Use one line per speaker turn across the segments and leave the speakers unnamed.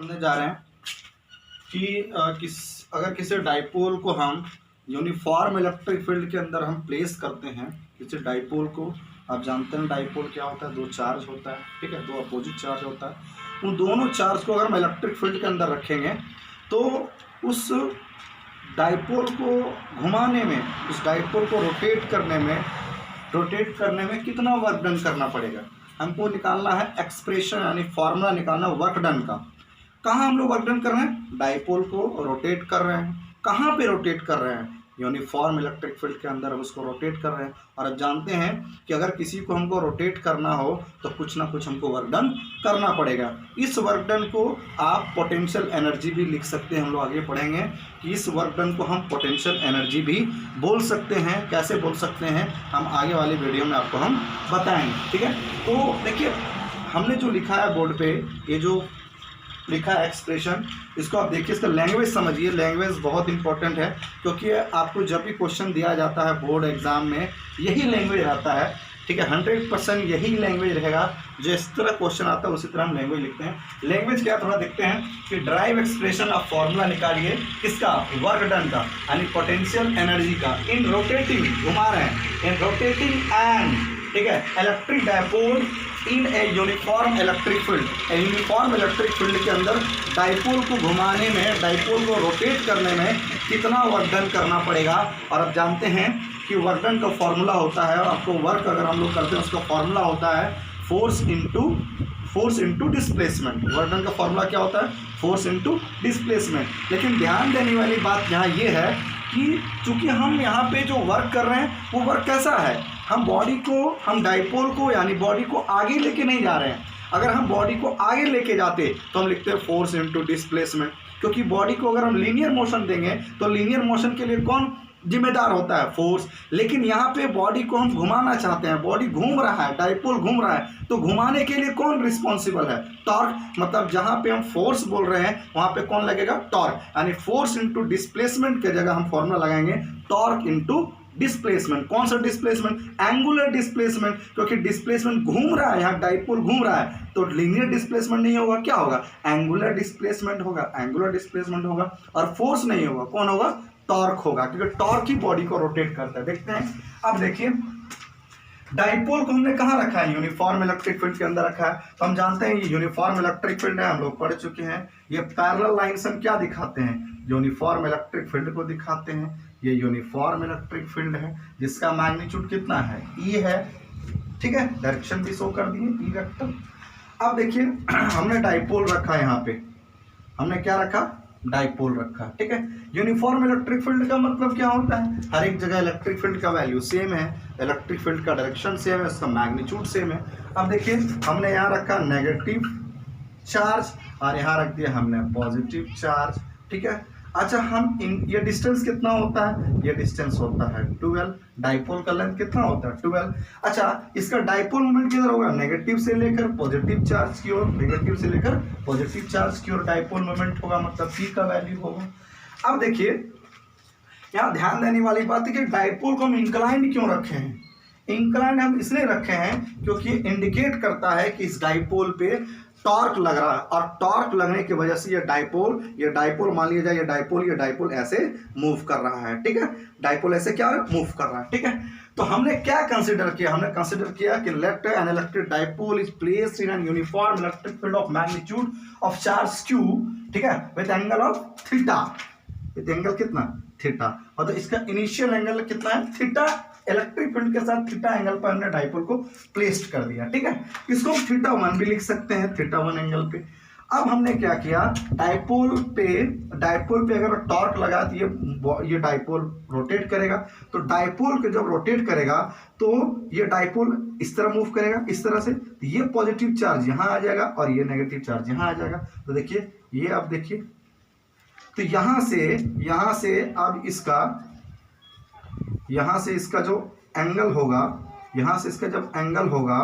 समझने जा रहे हैं कि अगर किसी डाइपोल को हम यूनिफॉर्म इलेक्ट्रिक फील्ड के अंदर हम प्लेस करते हैं, किसी डाइपोल को, आप जानते हैं डाइपोल क्या होता है, दो चार्ज होता है, ठीक है, दो अपोजिट चार्ज होता है। उन दोनों चार्ज को अगर हम इलेक्ट्रिक फील्ड के अंदर रखेंगे तो उस डाइपोल को घुमाने में, उस डाइपोल को रोटेट करने में कितना वर्क डन करना पड़ेगा, हमको निकालना है एक्सप्रेशन, यानी फॉर्मूला निकालना वर्क डन का। कहाँ हम लोग वर्क डन कर रहे हैं, डाइपोल को रोटेट कर रहे हैं। कहाँ पे रोटेट कर रहे हैं, यूनिफॉर्म इलेक्ट्रिक फील्ड के अंदर हम उसको रोटेट कर रहे हैं। और अब जानते हैं कि अगर किसी को हमको रोटेट करना हो तो कुछ ना कुछ हमको वर्क डन करना पड़ेगा। इस वर्क डन को आप पोटेंशियल एनर्जी भी लिख सकते हैं, हम लोग आगे पढ़ेंगे कि इस वर्क डन को हम पोटेंशियल एनर्जी भी बोल सकते हैं। कैसे बोल सकते हैं हम आगे वाली वीडियो में आपको हम बताएंगे, ठीक है। तो देखिए हमने जो लिखा है बोर्ड पे, ये जो लिखा है एक्सप्रेशन, इसको आप देखिए, इसका लैंग्वेज समझिए। लैंग्वेज बहुत इंपॉर्टेंट है क्योंकि आपको जब भी क्वेश्चन दिया जाता है बोर्ड एग्जाम में यही लैंग्वेज रहता है, ठीक है। 100% यही लैंग्वेज रहेगा। जो इस तरह क्वेश्चन आता है उसी तरह हम लैंग्वेज लिखते हैं। लैंग्वेज क्या, थोड़ा देखते हैं कि ड्राइव एक्सप्रेशन ऑफ फॉर्मूला निकालिए किसका, वर्क डन का, यानी पोटेंशियल एनर्जी का, इन रोटेटिंग, घुमा रहे हैं, इन रोटेटिंग एंड, ठीक है, electric dipole in a uniform electric field. Uniform electric field के अंदर डाइपोल को घुमाने में, डाइपोल को रोटेट करने में कितना वर्क डन करना पड़ेगा। और अब जानते हैं कि वर्क डन का फॉर्मूला होता है, और आपको वर्क अगर हम लोग करते हैं उसका फॉर्मूला होता है force into displacement. Work done का फॉर्मूला क्या होता है, फोर्स इनटू डिस्प्लेसमेंट। लेकिन ध्यान देने वाली बात यहाँ ये है कि चूंकि हम यहाँ पे जो वर्क कर रहे हैं वो वर्क कैसा है, हम बॉडी को, हम डाइपोल को यानी बॉडी को आगे लेके नहीं जा रहे हैं। अगर हम बॉडी को आगे लेके जाते तो हम लिखते हैं फोर्स इनटू डिस्प्लेसमेंट, क्योंकि बॉडी को अगर हम लीनियर मोशन देंगे तो लीनियर मोशन के लिए कौन जिम्मेदार होता है, फोर्स। लेकिन यहाँ पे बॉडी को हम घुमाना चाहते हैं, बॉडी घूम रहा है, डाइपोल घूम रहा है, तो घुमाने के लिए कौन रिस्पॉन्सिबल है, टॉर्क। मतलब जहाँ पे हम फोर्स बोल रहे हैं वहाँ पे कौन लगेगा, टॉर्क। यानी फोर्स इनटू डिस्प्लेसमेंट के जगह हम फॉर्मूला लगाएंगे टॉर्क इनटू डिस्प्लेसमेंट। कौन सा डिस्प्लेसमेंट, एंगुलर डिस्प्लेसमेंट, क्योंकि डिस्प्लेसमेंट घूम रहा है, यहाँ डाइपोल घूम रहा है, तो लीनियर डिस्प्लेसमेंट नहीं होगा, क्या होगा, एंगुलर डिस्प्लेसमेंट होगा, एंगुलर डिस्प्लेसमेंट होगा। और फोर्स नहीं होगा, कौन होगा, टॉर्क होगा, क्योंकि टॉर्क ही बॉडी को रोटेट करता है। देखते हैं, अब देखिए डाइपोल को हमने कहाँ रखा है, यूनिफॉर्म इलेक्ट्रिक फील्ड के अंदर रखा है। तो हम जानते हैं ये यूनिफॉर्म इलेक्ट्रिक फील्ड है, हम लोग पढ़ चुके हैं। ये पैरेलल लाइन से हम क्या दिखाते हैं, यूनिफॉर्म इलेक्ट्रिक फील्ड को दिखाते हैं। ये यूनिफॉर्म इलेक्ट्रिक फील्ड है जिसका मैग्नीट्यूड कितना है, ई है, ठीक है, डायरेक्शन भी शो कर दिए, ई वेक्टर। अब देखिए हमने डाइपोल रखा है, यहाँ पे हमने क्या रखा, डाइपोल रखा, ठीक है। यूनिफॉर्म इलेक्ट्रिक फील्ड का मतलब क्या होता है, हर एक जगह इलेक्ट्रिक फील्ड का वैल्यू सेम है, इलेक्ट्रिक फील्ड का डायरेक्शन सेम है, उसका मैग्नीट्यूड सेम है। अब देखिए हमने यहाँ रखा नेगेटिव चार्ज और यहाँ रख दिया हमने पॉजिटिव चार्ज, ठीक है। अच्छा हम ये डिस्टेंस कितना होता है, ये डिस्टेंस होता है 12, डाइपोल का लेंथ कितना होता है 12। अच्छा इसका डाइपोल मोमेंट किधर होगा, नेगेटिव से लेकर पॉजिटिव चार्ज की ओर, नेगेटिव से लेकर पॉजिटिव चार्ज की ओर डाइपोल मोमेंट होगा, मतलब p का वैल्यू होगा। अब देखिए यहाँ ध्यान देने वाली बात है कि डाइपोल को हम इंक्लाइंड क्यों रखे हैं। इंक्लाइंड हम इसलिए रखे हैं क्योंकि इंडिकेट करता है कि इस डाइपोल पे टॉर्क लग रहा है, और टॉर्क लगने की वजह से ये डाइपोल मान लिया जाए, ये डाइपोल ऐसे मूव कर रहा है, ठीक है। डाइपोल ऐसे क्या मूव कर रहा है, ठीक है। तो हमने क्या कंसीडर किया, हमने कंसीडर किया कि let an electric dipole is placed in an uniform electric field of magnitude of charge q, ठीक है, with angle of theta, with angle कितना, थीटा। और तो इसका इनिशियल एंगल कितना है, थीटा। इलेक्ट्रिक फील्ड के साथ थीटा एंगल पर हमने डाइपोल को प्लेस्ड कर दिया, ठीक है। इसको हम थीटा 1 भी लिख सकते हैं, थीटा 1 एंगल पे। अब हमने क्या किया, डाइपोल पे अगर टॉर्क लगा तो ये डाइपोल रोटेट करेगा, तो डाइपोल के जब रोटेट करेगा तो ये डाइपोल इस तरह मूव करेगा, इस तरह से, तो ये पॉजिटिव चार्ज यहाँ आ जाएगा और ये नेगेटिव चार्ज यहाँ आ जाएगा। तो देखिए ये, अब देखिए तो यहाँ से अब यहाँ से इसका जो एंगल होगा, यहाँ से इसका जब एंगल होगा,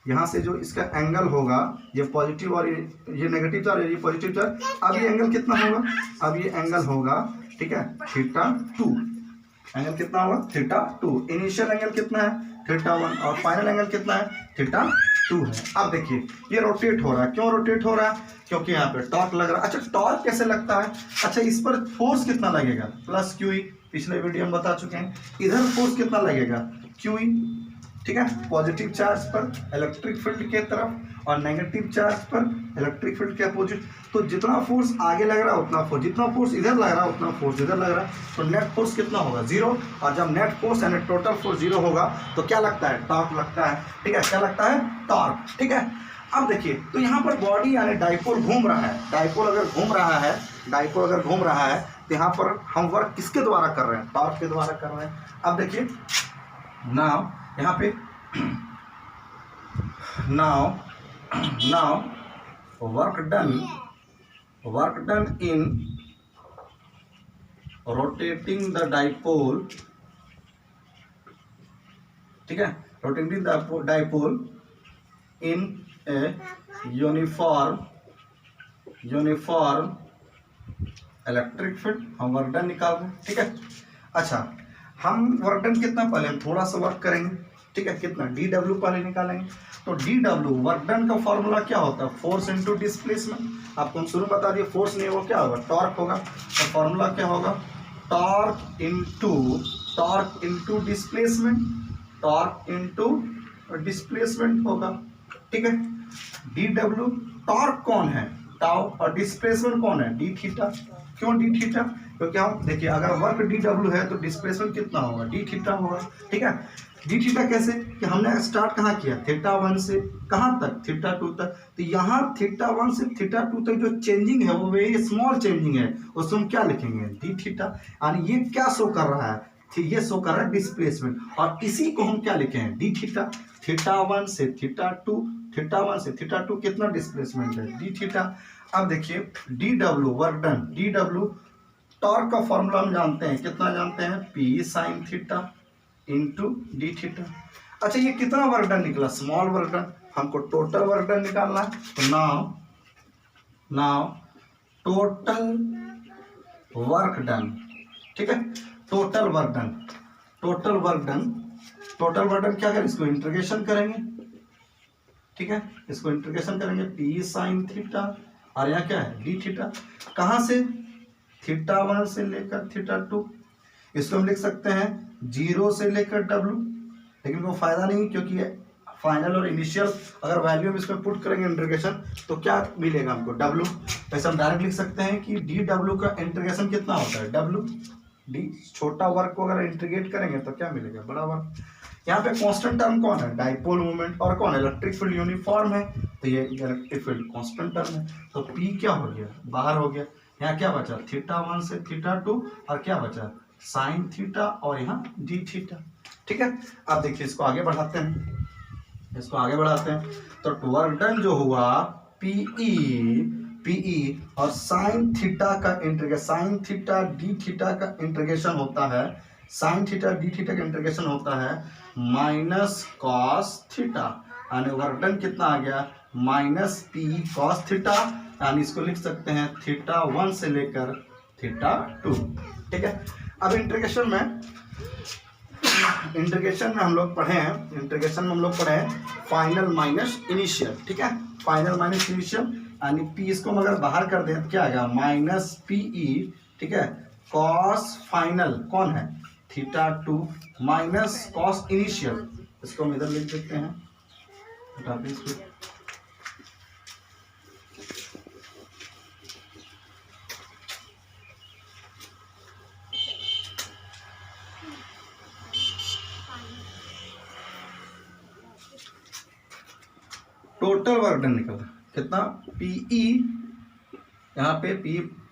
यहाँ से जो इसका एंगल होगा, ये पॉजिटिव और ये नेगेटिव चार्ज, ये पॉजिटिव चार्ज, अब ये एंगल कितना होगा, अब ये एंगल होगा, ठीक है, थीटा 2। एंगल कितना होगा, थीटा 2। इनिशियल एंगल कितना है, थीटा 1, और फाइनल एंगल कितना है, थीटा 2 है। अब देखिए ये रोटेट हो रहा है, क्यों रोटेट हो रहा है? क्योंकि यहाँ पे टॉर्क लग रहा है। अच्छा टॉर्क कैसे लगता है? अच्छा इस पर फोर्स कितना लगेगा? प्लस क्यू ई, पिछले वीडियो में बता चुके हैं। इधर फोर्स कितना लगेगा? क्यू ई, ठीक है, पॉजिटिव चार्ज पर इलेक्ट्रिक फील्ड के तरफ और नेगेटिव चार्ज पर इलेक्ट्रिक फील्ड के अपोजिट। तो जितना फोर्स आगे लग रहा है उतना फोर्स, जितना फोर्स इधर लग रहा है उतना फोर्स इधर लग रहा है, तो नेट फोर्स कितना होगा? 0। और जब नेट फोर्स यानी टोटल फोर्स 0 होगा तो क्या लगता है? टॉर्क लगता है, ठीक है, क्या लगता है? टॉर्क, ठीक है। अब देखिए तो यहाँ पर बॉडी यानी डाइपोल घूम रहा है, डाइपोल अगर घूम रहा है, डाइपोल अगर घूम रहा है तो यहाँ पर हम वर्क किसके द्वारा कर रहे हैं? टॉर्क के द्वारा कर रहे हैं। अब देखिए नाउ यहाँ पे now work done in rotating the dipole, ठीक है, rotating the dipole in a uniform electric field, हम वर्क डन निकाल रहे हैं, ठीक है। अच्छा हम वर्क डन कितना, पहले हम थोड़ा सा वर्क करेंगे, ठीक है, कितना? DW पहले निकालेंगे। तो DW वर्क डन का फॉर्मूला क्या होता है? Force into displacement. आपको हम शुरू बता दिए, फोर्स नहीं वो क्या होगा? टॉर्क होगा। तो फॉर्मूला क्या होगा? Torque into displacement, torque into displacement होगा, ठीक है। DW टॉर्क कौन है? टाउ, और डिस्प्लेसमेंट कौन है? D theta. क्यों डी थीटा? क्योंकि हम देखिए अगर वर्क DW है तो डिस्प्लेसमेंट कितना होगा? डी थीटा होगा, ठीक है। डी थीटा कैसे कि हमने स्टार्ट कहाँ किया? θ1 से कहाँ तक? θ2 तक। तो यहाँ θ1 से θ2 तक जो चेंजिंग है वो वेरी स्मॉल चेंजिंग है, उसको हम क्या लिखेंगे? D theta. यानी ये क्या शो कर रहा है? ये शो कर रहा है डिस्प्लेसमेंट, और इसी को हम क्या लिखे हैं? D theta. θ1 से θ2, θ1 से θ2 कितना डिस्प्लेसमेंट है? D theta. अब देखिए DW work done, DW torque का फॉर्मूला हम जानते हैं, कितना जानते हैं? P sin theta into D theta. अच्छा ये कितना वर्क डन निकला? Small work done. हमको टोटल वर्क डन निकालना है, तो नाउ टोटल वर्क डन, ठीक है, टोटल वर्क डन क्या करें? इसको इंटीग्रेशन करेंगे, ठीक है, इसको इंटीग्रेशन करेंगे। P sin थीटा और यहाँ क्या है? D theta. कहाँ से? θ1 से लेकर θ2। इसको हम लिख सकते हैं 0 से लेकर W, लेकिन वो फायदा नहीं क्योंकि फाइनल और इनिशियल अगर वैल्यू हम इसमें पुट करेंगे इंटीग्रेशन तो क्या मिलेगा हमको? W। वैसे हम डायरेक्ट लिख सकते हैं कि DW का इंटीग्रेशन कितना होता है? W। डी छोटा वर्क को अगर इंटीग्रेट करेंगे तो क्या मिलेगा? बड़ा वर्क। यहाँ पे कांस्टेंट टर्म कौन है? Dipole moment. और कौन है? इलेक्ट्रिक फील्ड यूनिफॉर्म है, तो ये इलेक्ट्रिक फील्ड कांस्टेंट टर्म है। तो P क्या हो गया? बाहर हो गया। यहाँ क्या बचा? θ1 से θ2 और क्या बचा? साइन थीटा और यहाँ डी थीटा, ठीक है। अब देखिए इसको आगे बढ़ाते हैं, तो वर्क डन जो हुआ PE और साइन थीटा का integration, sine theta D theta का इंटीग्रेशन होता है, साइन थीटा डी थीटा का इंटीग्रेशन होता है माइनस कॉस थीटा, यानी वर्क डन कितना आ गया? माइनस PE कॉस थीटा, यानी इसको लिख सकते हैं θ1 से लेकर θ2, ठीक है। अब इंटीग्रेशन में हम लोग पढ़े हैं फाइनल माइनस इनिशियल, ठीक है, फाइनल माइनस इनिशियल, यानी P इसको हम अगर बाहर कर दें तो क्या आएगा? माइनस PE, ठीक है, कॉस फाइनल कौन है? θ2 माइनस कॉस इनिशियल, इसको हम इधर लिख देते हैं, हटाते हैं इसको। टोटल वर्क डन निकला कितना? PE, यहाँ पे P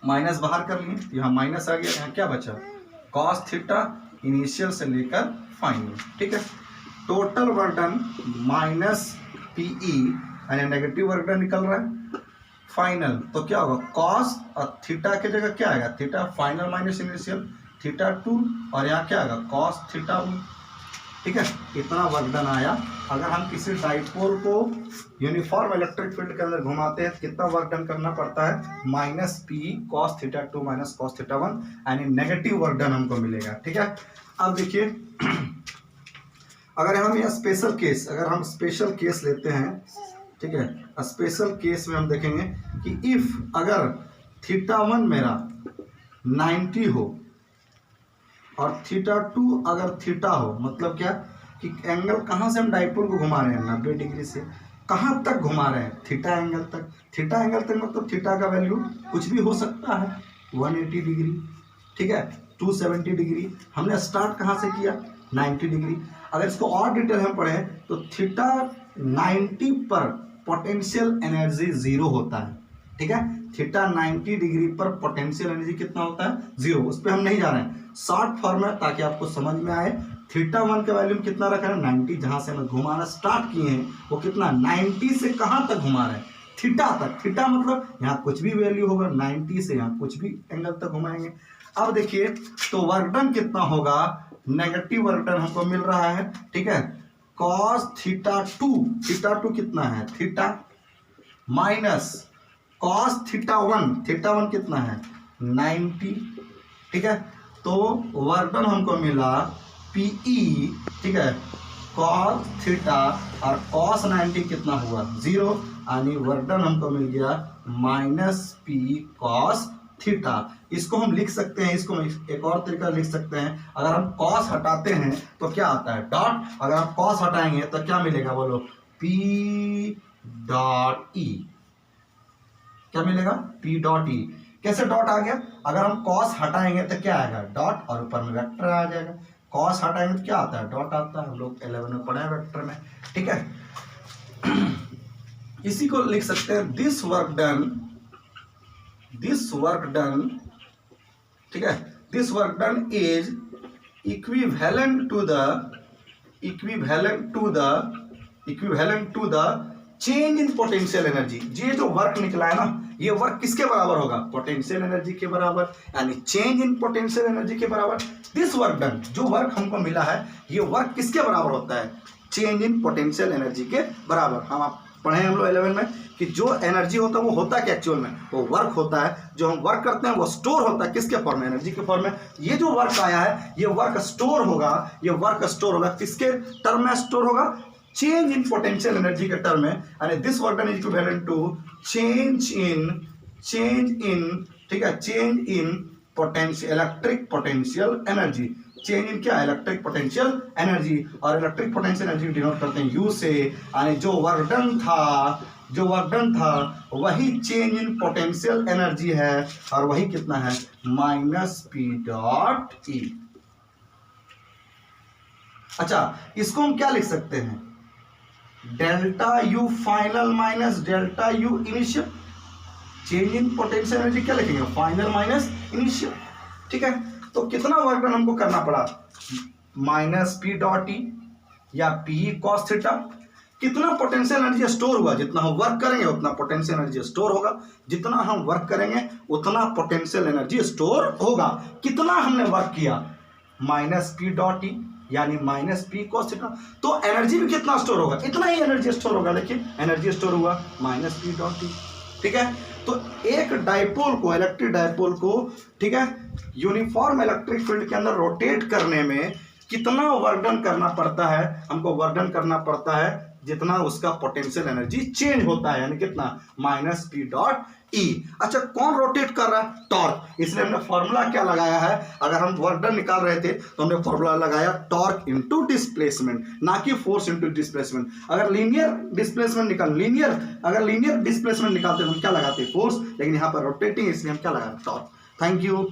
माइनस बाहर कर लिए, यहाँ माइनस आ गया, यहाँ क्या बचा? कॉस थीटा इनिशियल से लेकर फाइनल, ठीक है। Total work done minus PE यानी नेगेटिव वर्क डन निकल रहा है। फाइनल तो क्या होगा? कॉस और थीटा की जगह क्या आएगा? थीटा फाइनल माइनस इनिशियल θ2 और यहाँ क्या आएगा? कॉस θ1, ठीक है। इतना वर्क डन आया। अगर हम किसी डाइपोल को यूनिफॉर्म इलेक्ट्रिक फील्ड के अंदर घुमाते हैं तो कितना वर्क डन करना पड़ता है? Minus PE cos θ2 minus cos θ1, यानी नेगेटिव वर्क डन हमको मिलेगा, ठीक है। अब देखिए अगर हम ये स्पेशल केस, अगर हम स्पेशल केस लेते हैं, ठीक है, स्पेशल केस में हम देखेंगे कि इफ अगर θ1 मेरा 90 हो और θ2 अगर थीटा हो, मतलब क्या कि एंगल कहाँ से हम डाइपोल को घुमा रहे हैं, 90 डिग्री से कहाँ तक घुमा रहे हैं, थीटा एंगल तक। थीटा एंगल तक मतलब थीटा का वैल्यू कुछ भी हो सकता है, 180 डिग्री, ठीक है, 270 डिग्री। हमने स्टार्ट कहाँ से किया, 90 डिग्री। अगर इसको और डिटेल हम पढ़ें तो थीटा 90 पर पोटेंशियल एनर्जी 0 होता है, ठीक है। थीटा 90 डिग्री पर पोटेंशियल एनर्जी कितना होता है, 0। उस पर हम नहीं जा रहे हैं, शॉर्ट फॉर्म है ताकि आपको समझ में आए। θ1 का वैल्यू कितना रखा है, 90। जहां से हम घुमाना स्टार्ट किए हैं वो कितना, 90 से कहां तक घुमा रहे हैं, थीटा तक। थीटा मतलब यहाँ कुछ भी वैल्यू होगा, 90 से यहाँ कुछ भी एंगल तक घुमाएंगे। अब देखिए तो वर्क डन कितना होगा, नेगेटिव वर्क डन हमको मिल रहा है, ठीक है, cos θ2, θ2 कितना है, थीटा, माइनस cos θ1, θ1 कितना है, 90, ठीक है। तो वर्क डन हमको मिला PE, ठीक है, cos थीटा और cos 90 कितना हुआ, 0, यानी वर्क डन हमको मिल गया -P cos थीटा। इसको हम लिख सकते हैं, इसको एक और तरीका लिख सकते हैं। अगर हम cos हटाते हैं तो क्या आता है, डॉट। अगर हम cos हटाएंगे तो क्या मिलेगा, बोलो, P डॉट E। क्या मिलेगा, P डॉट E। कैसे डॉट आ गया, अगर हम cos हटाएंगे तो क्या आएगा, डॉट, और ऊपर में वेक्टर आ जाएगा। cos हटाएंगे तो क्या आता है, डॉट आता है। हम लोग 11 में पढ़े हैं वेक्टर में, ठीक है। इसी को लिख सकते हैं दिस वर्क ठीक है, this work done is equivalent to the change in potential energy. ये जो वर्क निकला है ना, ये वर्क किसके बराबर होगा, पोटेंशियल एनर्जी के बराबर, यानी चेंज इन पोटेंशियल एनर्जी के बराबर। दिस वर्क डन, जो वर्क हमको मिला है, ये वर्क किसके बराबर होता है, चेंज इन पोटेंशियल एनर्जी के बराबर। हम आप पढ़े हम लोग 11 में कि जो एनर्जी होता है वो होता है कि एक्चुअल में वो वर्क होता है। जो हम वर्क करते हैं वो स्टोर होता है किसके फॉर्म में, एनर्जी के फॉर्म में। ये जो वर्क आया है ये वर्क स्टोर होगा, ये वर्क स्टोर होगा किसके टर्म में, स्टोर होगा चेंज इन पोटेंशियल एनर्जी के टर्म में। यानी this work done is equivalent to change in, ठीक है, change in potential, electric potential energy. Change in क्या, इलेक्ट्रिक पोटेंशियल एनर्जी। और इलेक्ट्रिक पोटेंशियल एनर्जी डिनोट करते हैं U से। यानी जो वर्क डन था वही चेंज इन पोटेंशियल एनर्जी है, और वही कितना है, -P डॉट E। अच्छा, इसको हम क्या लिख सकते हैं, delta U final minus delta U initial. Change in potential energy क्या लिखेंगे, फाइनल माइनस इनिशियल, ठीक है। तो कितना वर्क डन हमको करना पड़ा, -P डॉट E या P cos थीटा। कितना पोटेंशियल एनर्जी स्टोर हुआ, जितना हम वर्क करेंगे उतना पोटेंशियल एनर्जी स्टोर होगा, जितना हम वर्क करेंगे उतना पोटेंशियल एनर्जी स्टोर होगा। कितना हमने वर्क किया, -P डॉट E यानी -P cos थीटा। तो एनर्जी भी कितना स्टोर होगा, इतना ही एनर्जी स्टोर होगा। देखिए एनर्जी स्टोर हुआ -P डॉट E, ठीक है। तो एक डाइपोल को, इलेक्ट्रिक डाइपोल को, ठीक है, यूनिफॉर्म इलेक्ट्रिक फील्ड के अंदर रोटेट करने में कितना वर्क डन करना पड़ता है, हमको वर्क डन करना पड़ता है जितना उसका पोटेंशियल एनर्जी चेंज होता है, यानी कितना, -P डॉट E। अच्छा, कौन रोटेट कर रहा है, टॉर्क। इसलिए हमने फॉर्मूला क्या लगाया है, अगर हम वर्क डन निकाल रहे थे तो हमने फॉर्मूला लगाया टॉर्क इनटू डिस्प्लेसमेंट, ना कि फोर्स इनटू डिस्प्लेसमेंट। अगर लीनियर डिस्प्लेसमेंट डिस्प्लेसमेंट निकालते तो हम क्या लगाते, फोर्स। लेकिन यहाँ पर रोटेटिंग, इसलिए हम क्या लगाते, टॉर्क। Thank you.